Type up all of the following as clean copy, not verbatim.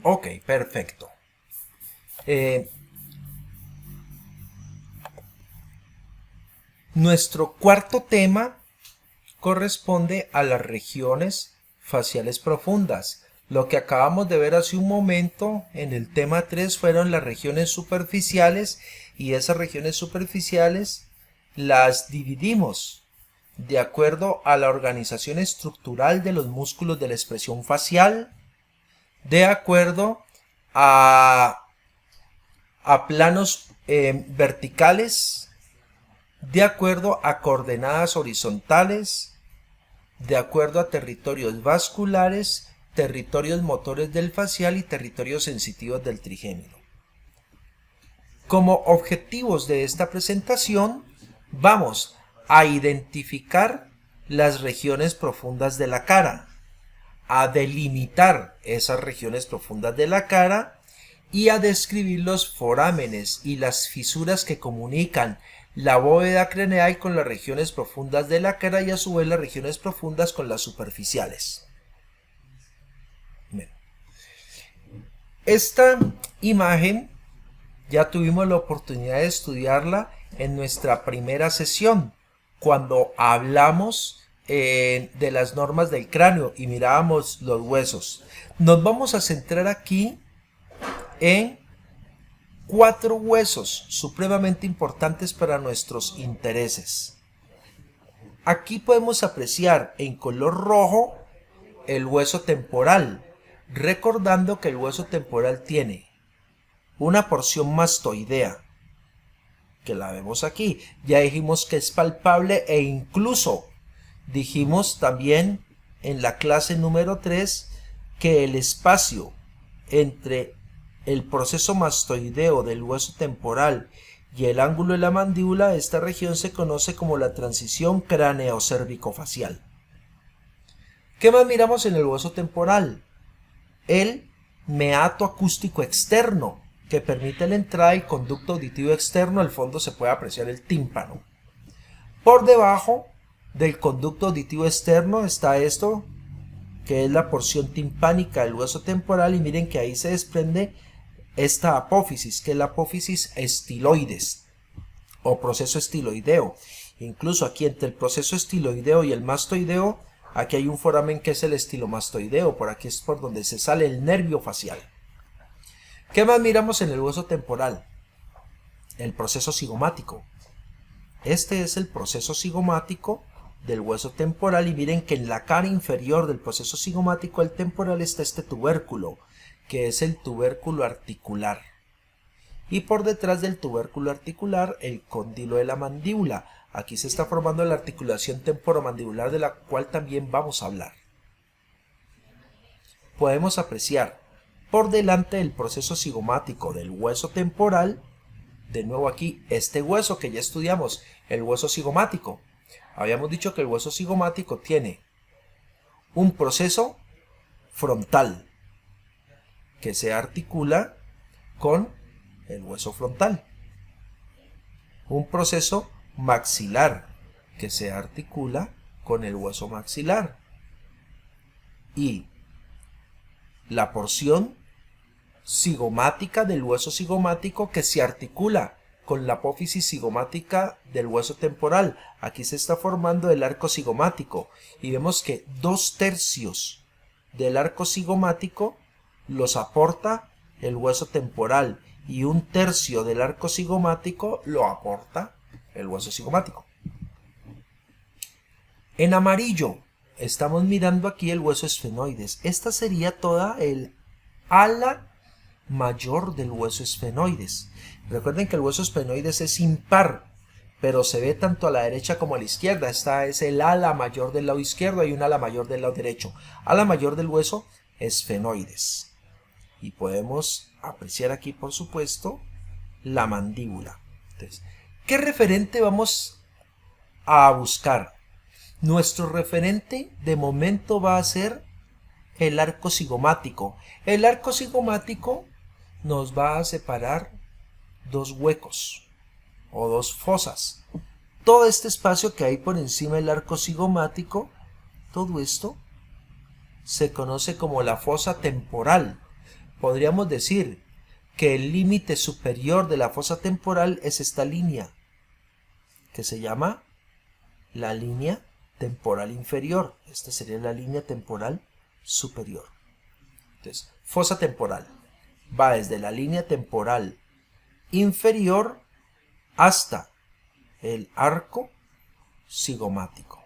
Ok, perfecto. Eh, Nuestro cuarto tema corresponde a las regiones faciales profundas. Lo que acabamos de ver hace un momento en el tema 3 fueron las regiones superficiales, y esas regiones superficiales las dividimos de acuerdo a la organización estructural de los músculos de la expresión facial, de acuerdo a, a planos verticales, de acuerdo a coordenadas horizontales, de acuerdo a territorios vasculares, territorios motores del facial y territorios sensitivos del trigémino. Como objetivos de esta presentación, vamos a identificar las regiones profundas de la cara, a delimitar esas regiones profundas de la cara y a describir los forámenes y las fisuras que comunican la bóveda craneal con las regiones profundas de la cara, y a su vez las regiones profundas con las superficiales. Bien. Esta imagen ya tuvimos la oportunidad de estudiarla en nuestra primera sesión, cuando hablamos de las normas del cráneo y mirábamos los huesos. Nos vamos a centrar aquí en 4 huesos supremamente importantes para nuestros intereses. Aquí podemos apreciar en color rojo el hueso temporal, recordando que el hueso temporal tiene una porción mastoidea, que la vemos aquí. Ya dijimos que es palpable, e incluso dijimos también en la clase número 3 que el espacio entre el proceso mastoideo del hueso temporal y el ángulo de la mandíbula, esta región se conoce como la transición cráneo-cervicofacial. ¿Qué más miramos en el hueso temporal? El meato acústico externo, que permite la entrada y conducto auditivo externo. Al fondo se puede apreciar el tímpano. Por debajo del conducto auditivo externo está esto, que es la porción timpánica del hueso temporal, y miren que ahí se desprende esta apófisis, que es la apófisis estiloides o proceso estiloideo. Incluso aquí entre el proceso estiloideo y el mastoideo, aquí hay un foramen que es el estilomastoideo. Por aquí es por donde se sale el nervio facial. ¿Qué más miramos en el hueso temporal? El proceso cigomático. Este es el proceso cigomático del hueso temporal, y miren que en la cara inferior del proceso cigomático del temporal está este tubérculo, que es el tubérculo articular. Y por detrás del tubérculo articular, el cóndilo de la mandíbula. Aquí se está formando la articulación temporomandibular, de la cual también vamos a hablar. Podemos apreciar por delante del proceso cigomático del hueso temporal, de nuevo aquí, este hueso que ya estudiamos, el hueso cigomático. Habíamos dicho que el hueso cigomático tiene un proceso frontal que se articula con el hueso frontal, un proceso maxilar que se articula con el hueso maxilar, y la porción cigomática del hueso cigomático que se articula con la apófisis cigomática del hueso temporal. Aquí se está formando el arco cigomático, y vemos que 2/3 del arco cigomático los aporta el hueso temporal, y 1/3 del arco cigomático lo aporta el hueso cigomático. En amarillo estamos mirando aquí el hueso esfenoides. Esta sería toda el ala mayor del hueso esfenoides. Recuerden que el hueso esfenoides es impar, pero se ve tanto a la derecha como a la izquierda. Esta es el ala mayor del lado izquierdo y un ala mayor del lado derecho. Ala mayor del hueso esfenoides. Y podemos apreciar aquí, por supuesto, la mandíbula. Entonces, ¿qué referente vamos a buscar? Nuestro referente de momento va a ser el arco cigomático. El arco cigomático nos va a separar 2 huecos o 2 fosas. Todo este espacio que hay por encima del arco cigomático, todo esto se conoce como la fosa temporal. podríamos decir que el límite superior de la fosa temporal es esta línea, que se llama la línea temporal inferior. Esta sería la línea temporal superior. Entonces, fosa temporal va desde la línea temporal inferior hasta el arco cigomático.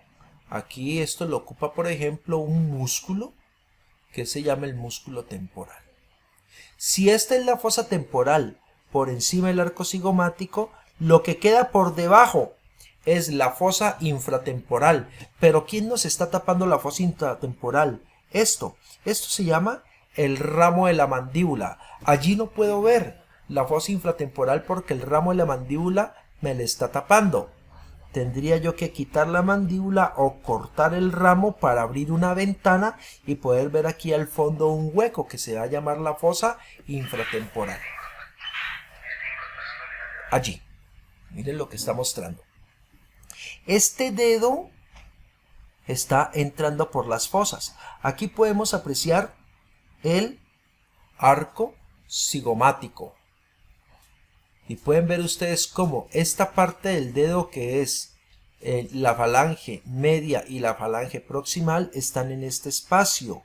Aquí esto lo ocupa, por ejemplo, un músculo que se llama el músculo temporal. Si esta es la fosa temporal por encima del arco cigomático, lo que queda por debajo es la fosa infratemporal. Pero ¿quién nos está tapando la fosa infratemporal? Esto se llama el ramo de la mandíbula. Allí no puedo ver la fosa infratemporal porque el ramo de la mandíbula me la está tapando. Tendría yo que quitar la mandíbula o cortar el ramo para abrir una ventana y poder ver aquí al fondo un hueco que se va a llamar la fosa infratemporal. Allí. Miren lo que está mostrando. Este dedo está entrando por las fosas. Aquí podemos apreciar el arco cigomático. Y pueden ver ustedes cómo esta parte del dedo, que es la falange media y la falange proximal, están en este espacio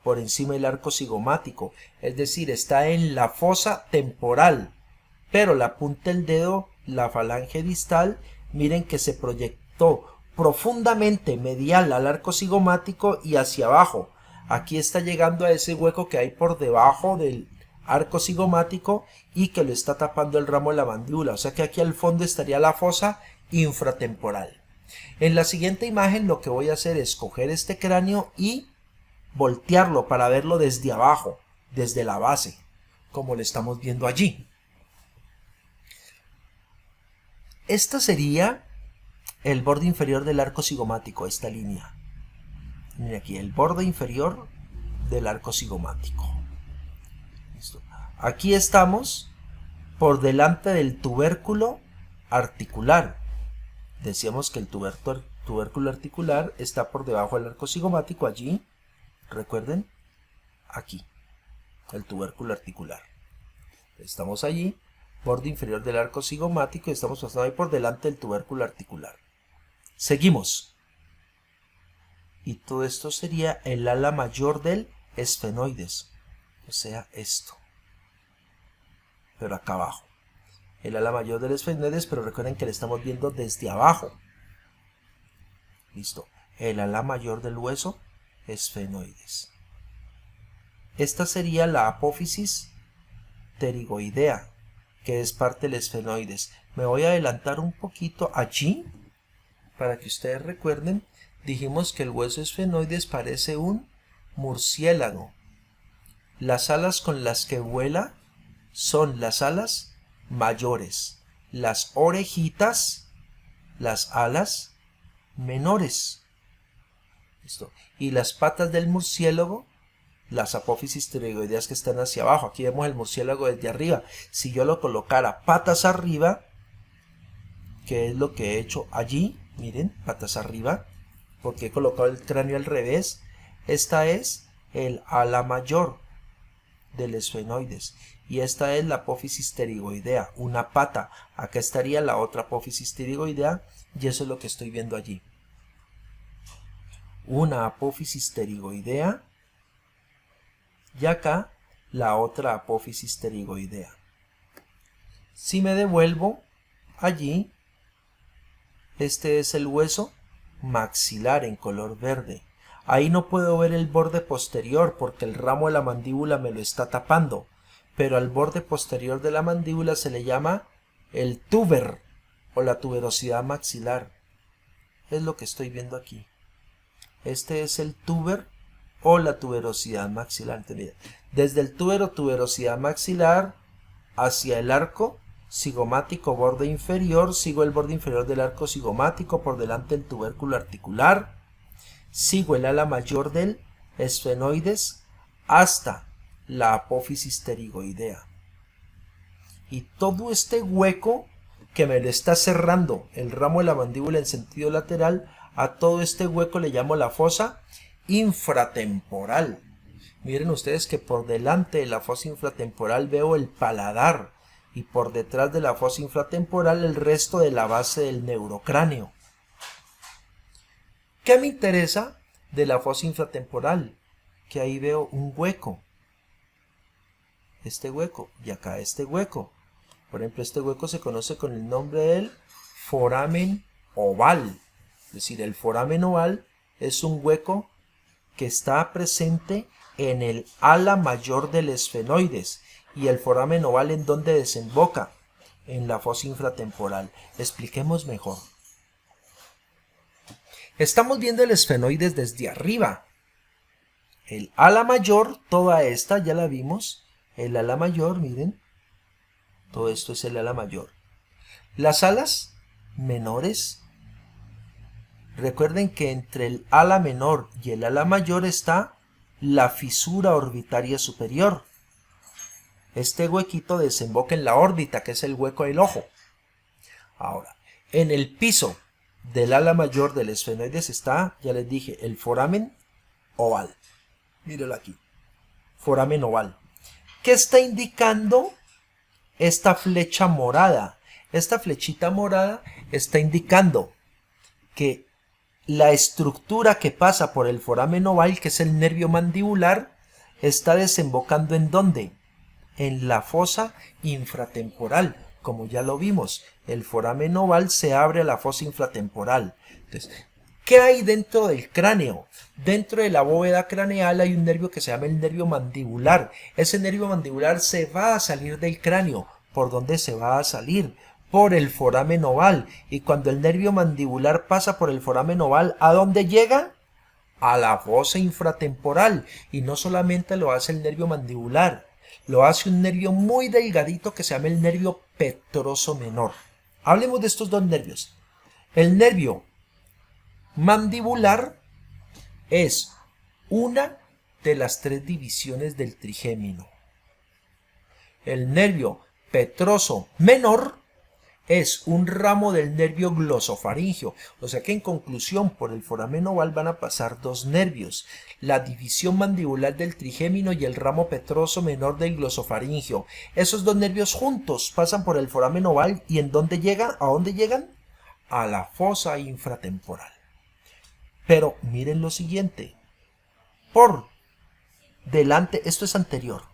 por encima del arco cigomático. Es decir, está en la fosa temporal. Pero la punta del dedo, la falange distal, miren que se proyectó profundamente medial al arco cigomático y hacia abajo. Aquí está llegando a ese hueco que hay por debajo del arco cigomático y que lo está tapando el ramo de la mandíbula. O sea que aquí al fondo estaría la fosa infratemporal. En la siguiente imagen lo que voy a hacer es coger este cráneo y voltearlo para verlo desde abajo, desde la base, como lo estamos viendo allí. Esta sería el borde inferior del arco cigomático, esta línea. Miren aquí, el borde inferior del arco cigomático. Listo. Aquí estamos por delante del tubérculo articular. Decíamos que el tubérculo articular está por debajo del arco cigomático, allí, recuerden, aquí, el tubérculo articular. Estamos allí, borde inferior del arco cigomático, y estamos pasando ahí por delante del tubérculo articular. Seguimos. Y todo esto sería el ala mayor del esfenoides, o sea, esto. Pero acá abajo. El ala mayor del esfenoides, pero recuerden que le estamos viendo desde abajo. Listo. El ala mayor del hueso esfenoides. Esta sería la apófisis pterigoidea, que es parte del esfenoides. Me voy a adelantar un poquito allí para que ustedes recuerden. Dijimos que el hueso esfenoides parece un murciélago. Las alas con las que vuela son las alas mayores, las orejitas, las alas menores. ¿Listo? Y las patas del murciélago, las apófisis pterigoideas que están hacia abajo. Aquí vemos el murciélago desde arriba. Si yo lo colocara patas arriba, que es lo que he hecho allí, miren, patas arriba, porque he colocado el cráneo al revés. Esta es el ala mayor del esfenoides y esta es la apófisis pterigoidea, una pata. Acá estaría la otra apófisis pterigoidea y eso es lo que estoy viendo allí. Una apófisis pterigoidea y acá la otra apófisis pterigoidea. Si me devuelvo allí, este es el hueso maxilar en color verde. Ahí no puedo ver el borde posterior porque el ramo de la mandíbula me lo está tapando, pero al borde posterior de la mandíbula se le llama el túber o la tuberosidad maxilar. Es lo que estoy viendo aquí. Este es el túber o la tuberosidad maxilar. Desde el túber o tuberosidad maxilar hacia el arco cigomático borde inferior, sigo el borde inferior del arco cigomático por delante del tubérculo articular, sigo el ala mayor del esfenoides hasta la apófisis pterigoidea. Y todo este hueco que me le está cerrando el ramo de la mandíbula en sentido lateral, a todo este hueco le llamo la fosa infratemporal. Miren ustedes que por delante de la fosa infratemporal veo el paladar y por detrás de la fosa infratemporal el resto de la base del neurocráneo. ¿Qué me interesa de la fosa infratemporal? Que ahí veo un hueco. Este hueco y acá este hueco. Por ejemplo, este hueco se conoce con el nombre del foramen oval. Es decir, el foramen oval es un hueco que está presente en el ala mayor del esfenoides. ¿Y el foramen oval en dónde desemboca? En la fosa infratemporal. Expliquemos mejor. Estamos viendo el esfenoides desde arriba. El ala mayor, toda esta ya la vimos. El ala mayor, miren. Todo esto es el ala mayor. Las alas menores. Recuerden que entre el ala menor y el ala mayor está la fisura orbitaria superior. Este huequito desemboca en la órbita, que es el hueco del ojo. Ahora, en el piso del ala mayor del esfenoides está, ya les dije, el foramen oval. Mírenlo aquí. Foramen oval. ¿Qué está indicando esta flecha morada? Esta flechita morada está indicando que la estructura que pasa por el foramen oval, que es el nervio mandibular, está desembocando ¿en dónde? En la fosa infratemporal. Como ya lo vimos, el foramen oval se abre a la fosa infratemporal. Entonces, ¿qué hay dentro del cráneo? Dentro de la bóveda craneal hay un nervio que se llama el nervio mandibular. Ese nervio mandibular se va a salir del cráneo. ¿Por dónde se va a salir? Por el foramen oval. Y cuando el nervio mandibular pasa por el foramen oval, ¿a dónde llega? A la fosa infratemporal. Y no solamente lo hace el nervio mandibular, lo hace un nervio muy delgadito que se llama el nervio petroso menor. Hablemos de estos dos nervios. El nervio mandibular es una de las 3 divisiones del trigémino. El nervio petroso menor es un ramo del nervio glosofaringeo. O sea que en conclusión, por el foramen oval van a pasar 2 nervios. La división mandibular del trigémino y el ramo petroso menor del glosofaringeo. Esos 2 nervios juntos pasan por el foramen oval y ¿en dónde llegan? ¿A dónde llegan? A la fosa infratemporal. Pero miren lo siguiente. Por delante, esto es anterior.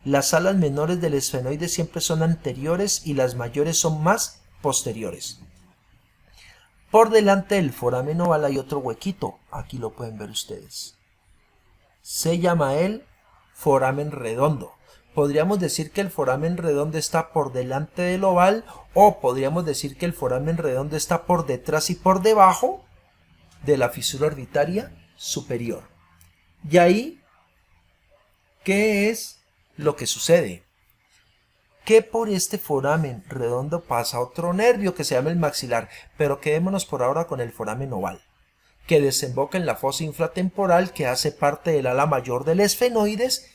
Las alas menores del esfenoide siempre son anteriores y las mayores son más posteriores. Por delante del foramen oval hay otro huequito. Aquí lo pueden ver ustedes. Se llama el foramen redondo. Podríamos decir que el foramen redondo está por delante del oval, o podríamos decir que el foramen redondo está por detrás y por debajo de la fisura orbitaria superior. Y ahí, ¿qué es lo que sucede? Que por este foramen redondo pasa otro nervio que se llama el maxilar, pero quedémonos por ahora con el foramen oval, que desemboca en la fosa infratemporal, que hace parte del ala mayor del esfenoides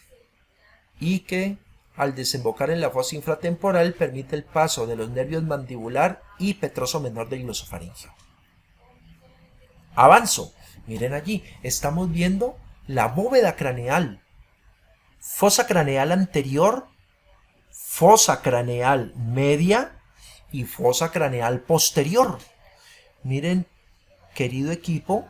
y que al desembocar en la fosa infratemporal permite el paso de los nervios mandibular y petroso menor del glosofaringeo. Avanzo. Miren allí, estamos viendo la bóveda craneal. Fosa craneal anterior, fosa craneal media y fosa craneal posterior. Miren, querido equipo,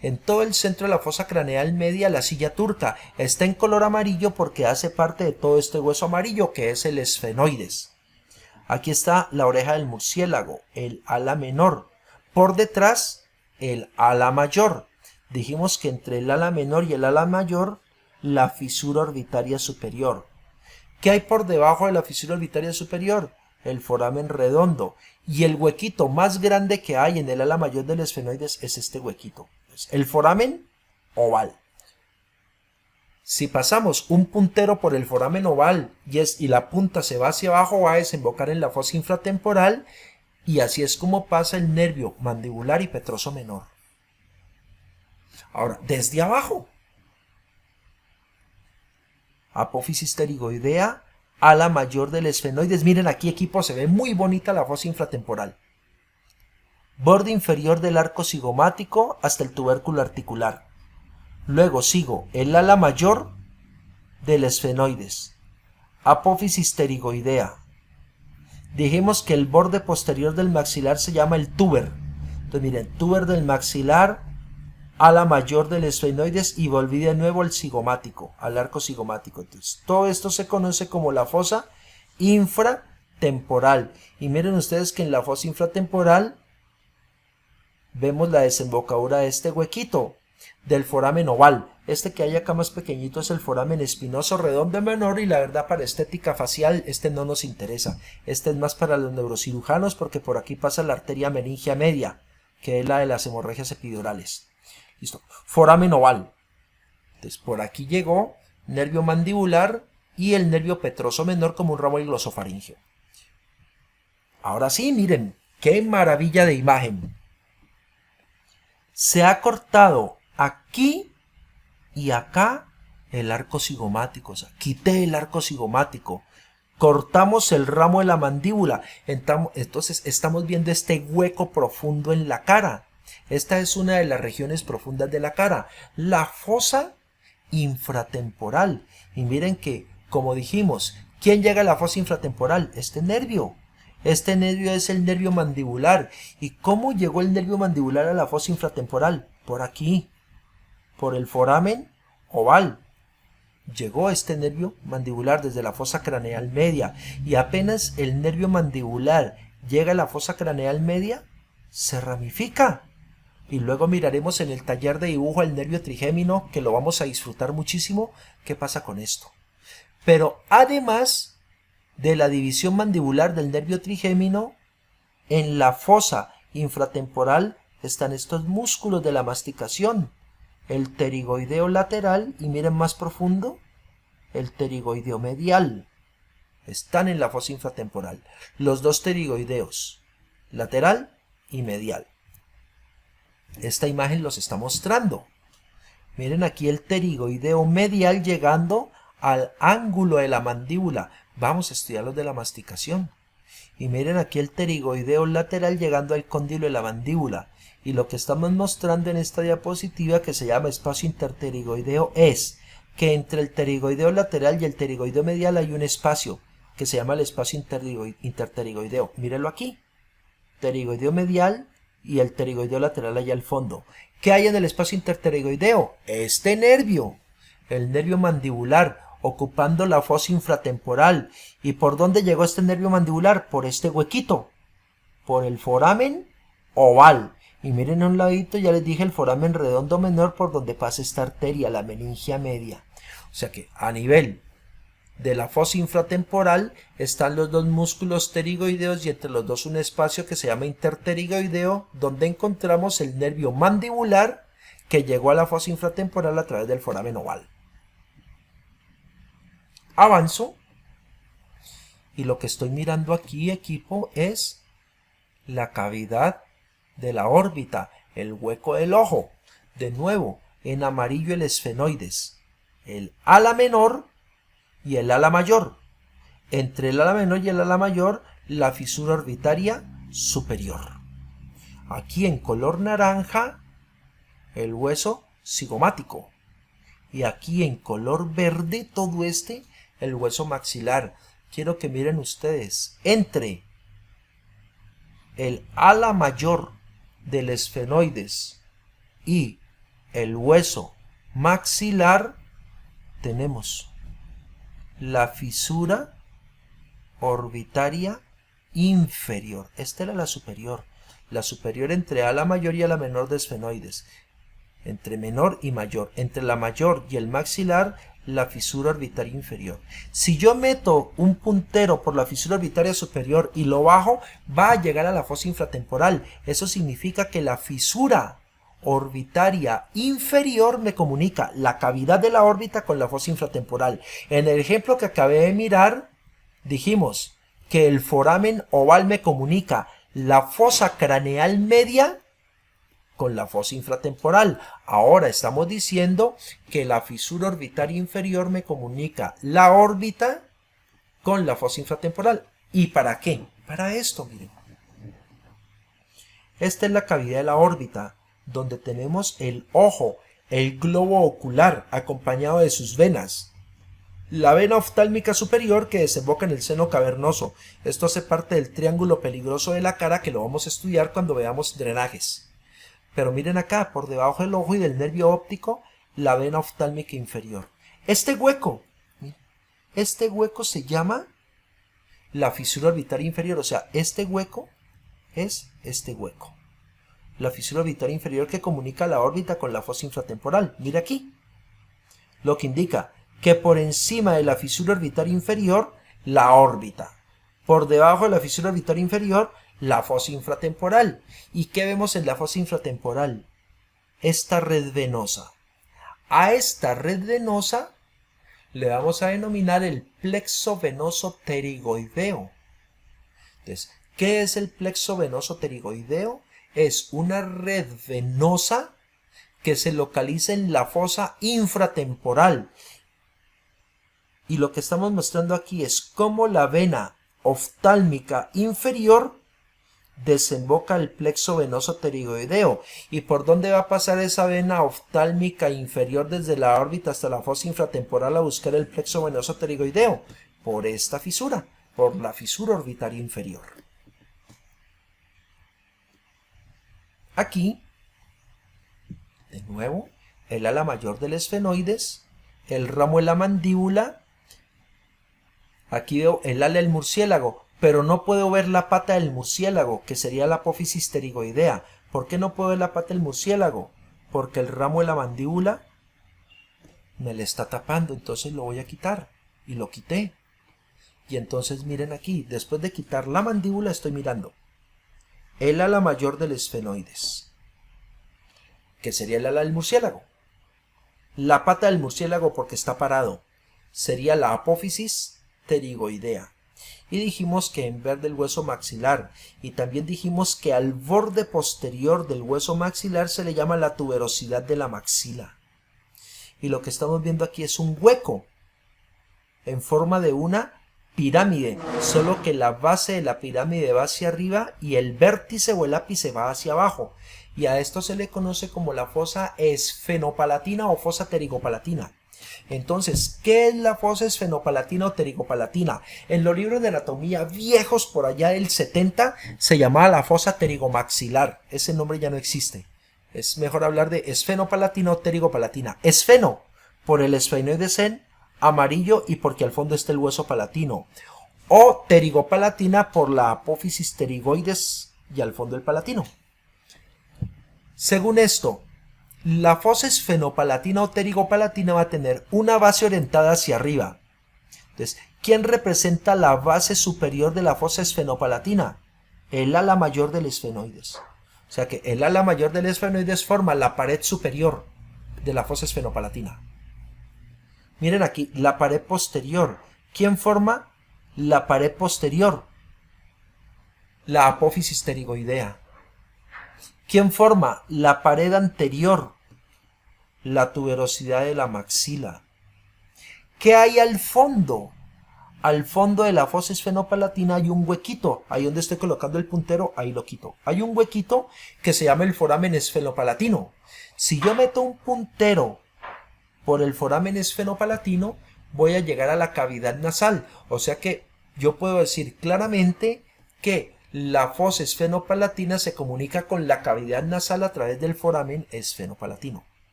en todo el centro de la fosa craneal media la silla turca está en color amarillo porque hace parte de todo este hueso amarillo que es el esfenoides. Aquí está la oreja del murciélago, el ala menor. Por detrás, el ala mayor. Dijimos que entre el ala menor y el ala mayor, la fisura orbitaria superior. ¿Qué hay por debajo de la fisura orbitaria superior? El foramen redondo. Y el huequito más grande que hay en el ala mayor del esfenoides es este huequito. El foramen oval. Si pasamos un puntero por el foramen oval y la punta se va hacia abajo, va a desembocar en la fosa infratemporal, y así es como pasa el nervio mandibular y petroso menor. Ahora, desde abajo, apófisis pterigoidea, ala mayor del esfenoides. Miren aquí, equipo, se ve muy bonita la fosa infratemporal. Borde inferior del arco cigomático hasta el tubérculo articular. Luego sigo el ala mayor del esfenoides, apófisis pterigoidea. Dijimos que el borde posterior del maxilar se llama el túber. Entonces miren, túber del maxilar, ala mayor del esfenoides y volví de nuevo al cigomático, al arco cigomático. Entonces todo esto se conoce como la fosa infratemporal. Y miren ustedes que en la fosa infratemporal vemos la desembocadura de este huequito del foramen oval. Este que hay acá más pequeñito es el foramen espinoso redondo menor, y la verdad para estética facial este no nos interesa. Este es más para los neurocirujanos porque por aquí pasa la arteria meningia media, que es la de las hemorragias epidurales. Listo. Foramen oval. Entonces por aquí llegó nervio mandibular y el nervio petroso menor como un ramo del glosofaringeo. Ahora sí, miren, qué maravilla de imagen. Se ha cortado aquí y acá el arco cigomático. O sea, quité el arco cigomático. Cortamos el ramo de la mandíbula. Entonces estamos viendo este hueco profundo en la cara. Esta es una de las regiones profundas de la cara. La fosa infratemporal. Y miren que, como dijimos, ¿quién llega a la fosa infratemporal? Este nervio. Este nervio es el nervio mandibular. ¿Y cómo llegó el nervio mandibular a la fosa infratemporal? Por aquí, por el foramen oval. Llegó este nervio mandibular desde la fosa craneal media, y apenas el nervio mandibular llega a la fosa craneal media, se ramifica. Y luego miraremos en el taller de dibujo el nervio trigémino, que lo vamos a disfrutar muchísimo, qué pasa con esto. Pero además de la división mandibular del nervio trigémino, en la fosa infratemporal están estos músculos de la masticación, el pterigoideo lateral y miren más profundo, el pterigoideo medial. Están en la fosa infratemporal los dos pterigoideos, lateral y medial. Esta imagen los está mostrando. Miren aquí el pterigoideo medial llegando al ángulo de la mandíbula. Vamos a estudiar los de la masticación. Y miren aquí el pterigoideo lateral llegando al cóndilo de la mandíbula. Y lo que estamos mostrando en esta diapositiva, que se llama espacio interpterigoideo, es que entre el pterigoideo lateral y el pterigoideo medial hay un espacio que se llama el espacio interpterigoideo. Mírenlo aquí. Pterigoideo medial y el pterigoideo lateral allá al fondo. ¿Qué hay en el espacio interpterigoideo? Este nervio, el nervio mandibular, ocupando la fosa infratemporal. ¿Y por dónde llegó este nervio mandibular? Por este huequito, por el foramen oval. Y miren a un ladito, ya les dije, el foramen redondo menor por donde pasa esta arteria, la meningia media. O sea que a nivel de la fosa infratemporal están los dos músculos pterigoideos y entre los dos un espacio que se llama interpterigoideo, donde encontramos el nervio mandibular que llegó a la fosa infratemporal a través del foramen oval. Avanzo y lo que estoy mirando aquí, equipo, es la cavidad de la órbita, el hueco del ojo. De nuevo, en amarillo el esfenoides, el ala menor y el ala mayor. Entre el ala menor y el ala mayor, la fisura orbitaria superior. Aquí en color naranja, el hueso cigomático. Y aquí en color verde, todo el hueso maxilar. Quiero que miren ustedes, entre el ala mayor del esfenoides y el hueso maxilar tenemos la fisura orbitaria inferior. Esta era la superior entre ala mayor y ala menor de esfenoides, entre menor y mayor, entre la mayor y el maxilar, la fisura orbitaria inferior. Si yo meto un puntero por la fisura orbitaria superior y lo bajo, va a llegar a la fosa infratemporal. Eso significa que la fisura orbitaria inferior me comunica la cavidad de la órbita con la fosa infratemporal. En el ejemplo que acabé de mirar, dijimos que el foramen oval me comunica la fosa craneal media con la fosa infratemporal. Ahora estamos diciendo que la fisura orbitaria inferior me comunica la órbita con la fosa infratemporal. ¿Y para qué? Para esto, miren. Esta es la cavidad de la órbita, donde tenemos el ojo. el globo ocular acompañado de sus venas, la vena oftálmica superior que desemboca en el seno cavernoso. Esto hace parte del triángulo peligroso de la cara que lo vamos a estudiar cuando veamos drenajes. Pero miren acá, por debajo del ojo y del nervio óptico, la vena oftálmica inferior. Este hueco se llama la fisura orbitaria inferior, o sea, este hueco es este hueco. La fisura orbitaria inferior que comunica la órbita con la fosa infratemporal. Mira aquí, lo que indica que por encima de la fisura orbitaria inferior, la órbita. Por debajo de la fisura orbitaria inferior, la fosa infratemporal. ¿Y qué vemos en la fosa infratemporal? Esta red venosa. A esta red venosa le vamos a denominar el plexo venoso pterigoideo. Entonces, ¿qué es el plexo venoso pterigoideo? Es una red venosa que se localiza en la fosa infratemporal. Y lo que estamos mostrando aquí es cómo la vena oftálmica inferior desemboca el plexo venoso pterigoideo. ¿Y por dónde va a pasar esa vena oftálmica inferior desde la órbita hasta la fosa infratemporal a buscar el plexo venoso pterigoideo? Por esta fisura, por la fisura orbitaria inferior. Aquí, de nuevo, el ala mayor del esfenoides, el ramo de la mandíbula. Aquí veo el ala del murciélago, pero no puedo ver la pata del murciélago, que sería la apófisis pterigoidea. ¿Por qué no puedo ver la pata del murciélago? Porque el ramo de la mandíbula me le está tapando, entonces lo voy a quitar. Y lo quité. Y entonces miren aquí, después de quitar la mandíbula estoy mirando el ala mayor del esfenoides, que sería el ala del murciélago. La pata del murciélago, porque está parado, sería la apófisis pterigoidea. Y dijimos que en vez del hueso maxilar, y también dijimos que al borde posterior del hueso maxilar se le llama la tuberosidad de la maxila. Y lo que estamos viendo aquí es un hueco en forma de una pirámide, solo que la base de la pirámide va hacia arriba y el vértice o el ápice va hacia abajo. Y a esto se le conoce como la fosa esfenopalatina o fosa pterigopalatina. Entonces, ¿qué es la fosa esfenopalatina o pterigopalatina? En los libros de anatomía viejos por allá del 70 se llamaba la fosa pterigomaxilar. Ese nombre ya no existe. Es mejor hablar de esfenopalatina o pterigopalatina. Esfeno, por el esfenoides en amarillo y porque al fondo está el hueso palatino. O pterigopalatina por la apófisis pterigoides y al fondo el palatino. Según esto, la fosa esfenopalatina o pterigopalatina va a tener una base orientada hacia arriba. Entonces, ¿quién representa la base superior de la fosa esfenopalatina? El ala mayor del esfenoides. O sea que el ala mayor del esfenoides forma la pared superior de la fosa esfenopalatina. Miren aquí, la pared posterior. ¿Quién forma la pared posterior? La apófisis pterigoidea. ¿Quién forma la pared anterior? La tuberosidad de la maxila. ¿Qué hay al fondo? Al fondo de la fosa esfenopalatina hay un huequito. Ahí donde estoy colocando el puntero, ahí lo quito. Hay un huequito que se llama el foramen esfenopalatino. Si yo meto un puntero por el foramen esfenopalatino, voy a llegar a la cavidad nasal. O sea que yo puedo decir claramente que la fosa esfenopalatina se comunica con la cavidad nasal a través del foramen esfenopalatino.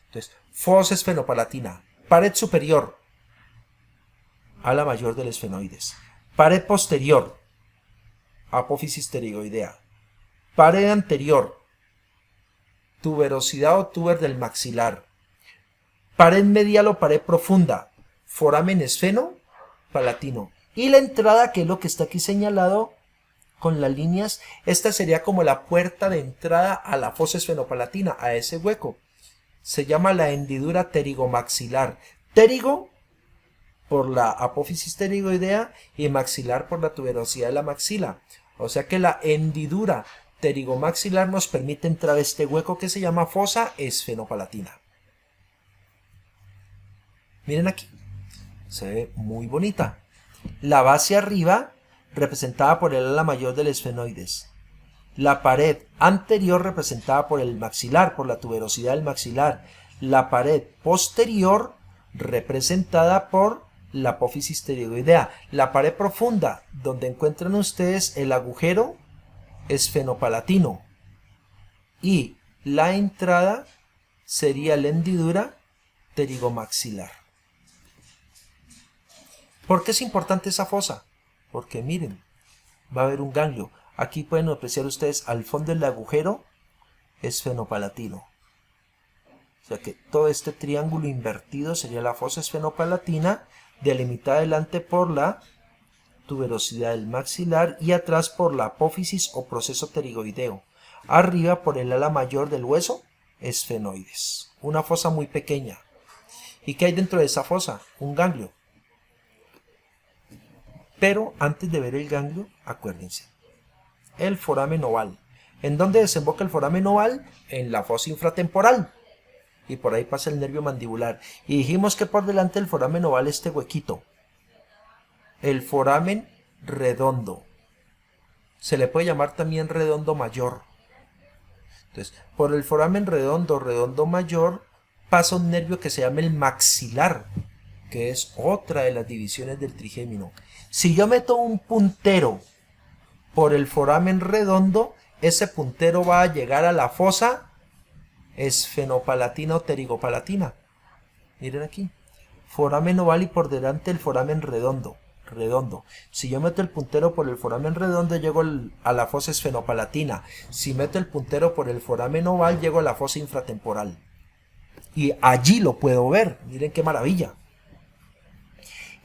Entonces, fosa esfenopalatina, pared superior, ala mayor del esfenoides. Pared posterior, apófisis pterigoidea. Pared anterior, tuberosidad o tuber del maxilar. Pared medial o pared profunda, foramen esfenopalatino. Y la entrada, que es lo que está aquí señalado con las líneas, esta sería como la puerta de entrada a la fosa esfenopalatina, a ese hueco. Se llama la hendidura pterigomaxilar. Pterigo por la apófisis pterigoidea y maxilar por la tuberosidad de la maxila. O sea que la hendidura pterigomaxilar nos permite entrar a este hueco que se llama fosa esfenopalatina. Miren aquí, se ve muy bonita. La base arriba representada por el ala mayor del esfenoides. La pared anterior representada por el maxilar, por la tuberosidad del maxilar. la pared posterior representada por la apófisis pterigoidea. La pared profunda donde encuentran ustedes el agujero esfenopalatino y la entrada sería la hendidura pterigomaxilar. ¿Por qué es importante esa fosa? Porque miren, va a haber un ganglio. Aquí pueden apreciar ustedes al fondo el agujero esfenopalatino. O sea que todo este triángulo invertido sería la fosa esfenopalatina, delimitada adelante por la tuberosidad del maxilar y atrás por la apófisis o proceso pterigoideo. Arriba por el ala mayor del hueso esfenoides. Una fosa muy pequeña. ¿Y qué hay dentro de esa fosa? Un ganglio. Pero antes de ver el ganglio, acuérdense, el foramen oval. ¿En dónde desemboca el foramen oval? En la fosa infratemporal. Y por ahí pasa el nervio mandibular. Y dijimos que por delante del foramen oval este huequito. El foramen redondo. Se le puede llamar también redondo mayor. Entonces, por el foramen redondo mayor, pasa un nervio que se llama el maxilar, que es otra de las divisiones del trigémino. Si yo meto un puntero por el foramen redondo, ese puntero va a llegar a la fosa esfenopalatina o pterigopalatina. Miren aquí, foramen oval y por delante el foramen redondo. Si yo meto el puntero por el foramen redondo, llego a la fosa esfenopalatina. Si meto el puntero por el foramen oval, llego a la fosa infratemporal. Y allí lo puedo ver. Miren qué maravilla.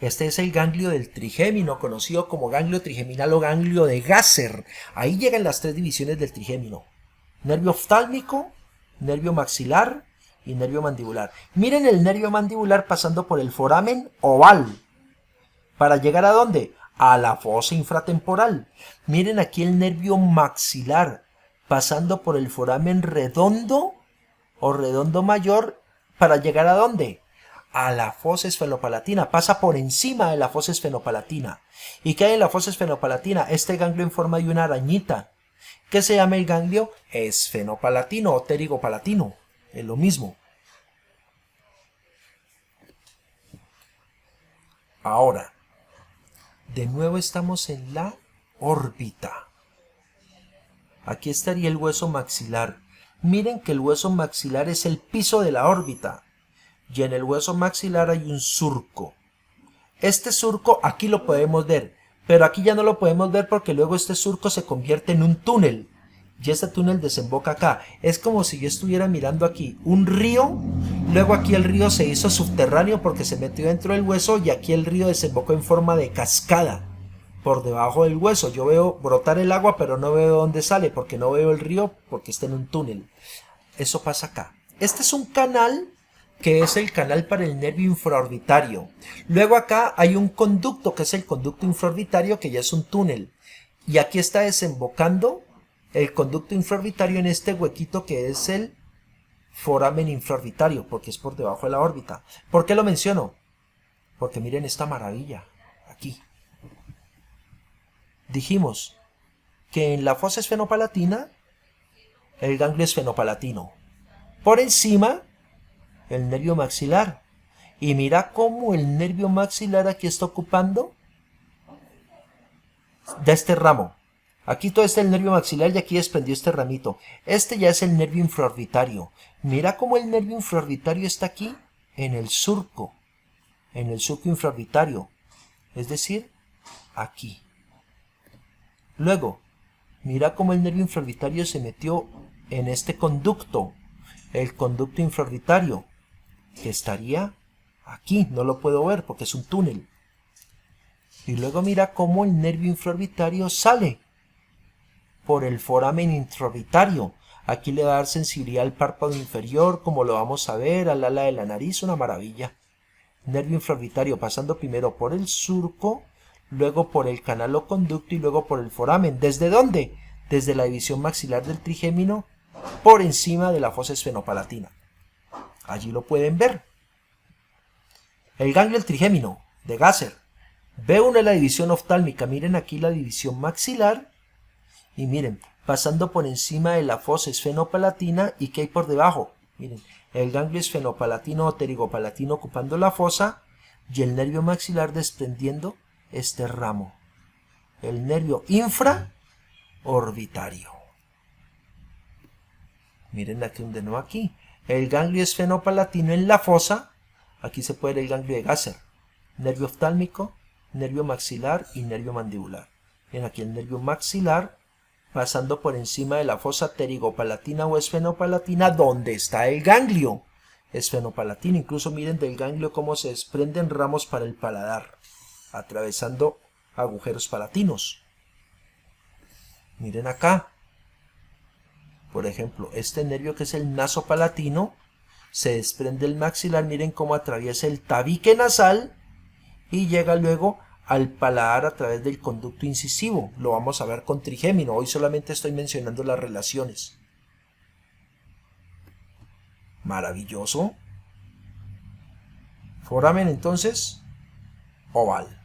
Este es el ganglio del trigémino, conocido como ganglio trigeminal o ganglio de Gasser. Ahí llegan las tres divisiones del trigémino: nervio oftálmico, nervio maxilar y nervio mandibular. Miren el nervio mandibular pasando por el foramen oval. ¿Para llegar a dónde? A la fosa infratemporal. Miren aquí el nervio maxilar pasando por el foramen redondo o redondo mayor. ¿Para llegar a dónde? A la fosa esfenopalatina. Pasa por encima de la fosa esfenopalatina. ¿Y qué hay en la fosa esfenopalatina? Este ganglio en forma de una arañita, que se llama el ganglio esfenopalatino o pterigopalatino. Es lo mismo. Ahora, de nuevo estamos en la órbita. Aquí estaría el hueso maxilar. Miren que el hueso maxilar es el piso de la órbita. Y en el hueso maxilar hay un surco. Este surco aquí lo podemos ver, pero aquí ya no lo podemos ver porque luego este surco se convierte en un túnel. Y este túnel desemboca acá. Es como si yo estuviera mirando aquí un río. Luego aquí el río se hizo subterráneo porque se metió dentro del hueso y aquí el río desembocó en forma de cascada por debajo del hueso. Yo veo brotar el agua, pero no veo dónde sale porque no veo el río porque está en un túnel. Eso pasa acá. Este es un canal que es el canal para el nervio infraorbitario. Luego acá hay un conducto que es el conducto infraorbitario, que ya es un túnel. Y aquí está desembocando el conducto infraorbitario en este huequito que es el foramen infraorbitario, porque es por debajo de la órbita. ¿Por qué lo menciono? Porque miren esta maravilla aquí. Dijimos que en la fosa esfenopalatina el ganglio esfenopalatino. Por encima el nervio maxilar. Y mira cómo el nervio maxilar aquí está ocupando de este ramo. Aquí todo está el nervio maxilar y aquí desprendió este ramito. Este ya es el nervio infraorbitario. Mira cómo el nervio infraorbitario está aquí en el surco infraorbitario. Es decir, aquí. Luego, mira cómo el nervio infraorbitario se metió en este conducto, el conducto infraorbitario, que estaría aquí. No lo puedo ver porque es un túnel. Y luego mira cómo el nervio infraorbitario sale por el foramen intraorbitario. Aquí le va a dar sensibilidad al párpado inferior, como lo vamos a ver, al ala de la nariz, una maravilla. Nervio infraorbitario pasando primero por el surco, luego por el canal o conducto y luego por el foramen. ¿Desde dónde? Desde la división maxilar del trigémino, por encima de la fosa esfenopalatina. Allí lo pueden ver. El ganglio del trigémino, de Gasser. B1 es la división oftálmica. Miren aquí la división maxilar. Y miren, pasando por encima de la fosa esfenopalatina. ¿Y qué hay por debajo? Miren, el ganglio esfenopalatino o pterigopalatino ocupando la fosa y el nervio maxilar desprendiendo este ramo. El nervio infraorbitario. Miren aquí de nuevo aquí. El ganglio esfenopalatino en la fosa. Aquí se puede ver el ganglio de Gasser. Nervio oftálmico, nervio maxilar y nervio mandibular. Miren aquí el nervio maxilar pasando por encima de la fosa pterigopalatina o esfenopalatina donde está el ganglio esfenopalatino. Incluso miren del ganglio cómo se desprenden ramos para el paladar, atravesando agujeros palatinos. Miren acá. Por ejemplo, este nervio que es el nasopalatino, se desprende el maxilar, miren cómo atraviesa el tabique nasal y llega luego al paladar a través del conducto incisivo. Lo vamos a ver con trigémino, hoy solamente estoy mencionando las relaciones. Maravilloso. Foramen entonces, oval.